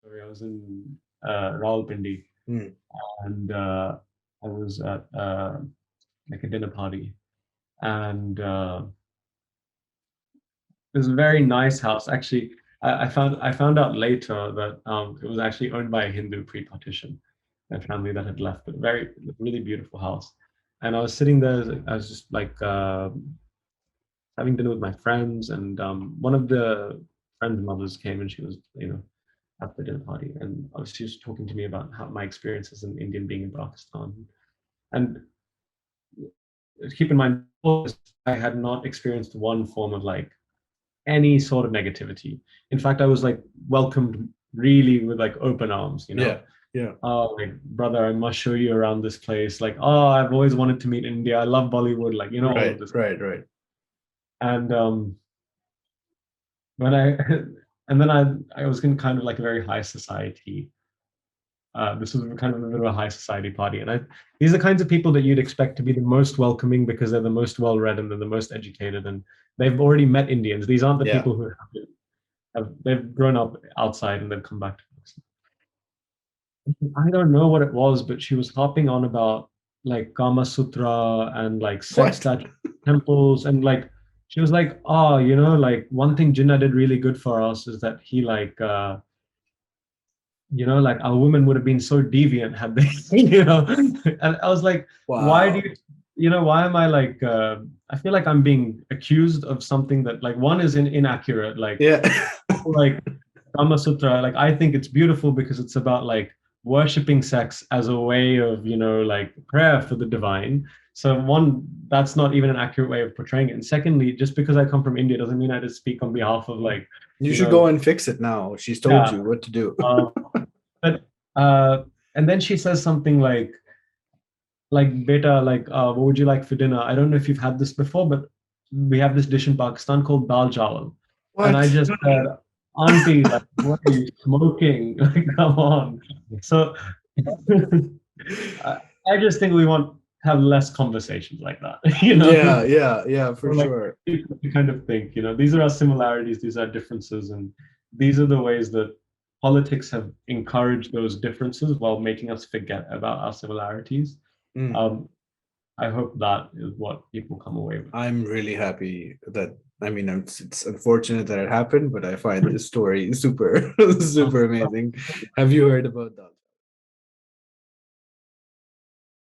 Sorry, I was in Rawalpindi, Mm. and I was at like a dinner party, and it was a very nice house. Actually, I found out later that it was actually owned by a Hindu pre-partition, a family that had left. But very really beautiful house. And I was sitting there. I was just like having dinner with my friends, and one of the friends' mothers came, and she was at the dinner party, and she was talking to me about how my experiences in India being in Pakistan. And keep in mind, I had not experienced one form of like any sort of negativity. In fact, I was like welcomed really with like open arms, Yeah. Yeah. Oh, like brother, I must show you around this place. Like, oh, I've always wanted to meet India. I love Bollywood, like, all of Right. this. Right. Right. And when I and then I was in kind of like a very high society. This was kind of a bit of a high society party, and these are the kinds of people that you'd expect to be the most welcoming because they're the most well read and they're the most educated, and they've already met Indians. These aren't the Yeah. people who they've grown up outside and they've come back to us. I don't know what it was, but she was hopping on about like Kamasutra and like sex What? statue temples, and like she was like, oh, like one thing Jinnah did really good for us is that he like like our women would have been so deviant had they, and I was like, why do Wow. why am I like, I feel like I'm being accused of something that like one is inaccurate, Yeah. like Kama Sutra, like I think it's beautiful because it's about like worshipping sex as a way of, like prayer for the divine. So one, that's not even an accurate way of portraying it. And secondly, just because I come from India doesn't mean I just speak on behalf of like, You you should know, go and fix it now. She's told yeah. you what to do. Um, but and then she says something like beta, like what would you like for dinner? I don't know if you've had this before, but we have this dish in Pakistan called Daal Chawal. And I What? just said, Auntie, like, what are you smoking? Like, come on. So I, I just think we want to have less conversations like that, Yeah. Yeah. Yeah. For Or like sure. people to kind of think, these are our similarities, these are differences, and these are the ways that politics have encouraged those differences while making us forget about our similarities. Mm. Um, I hope that is what people come away I'm really happy that. I mean, it's unfortunate that it happened, but I find this story super, super with. amazing. Have you heard about that?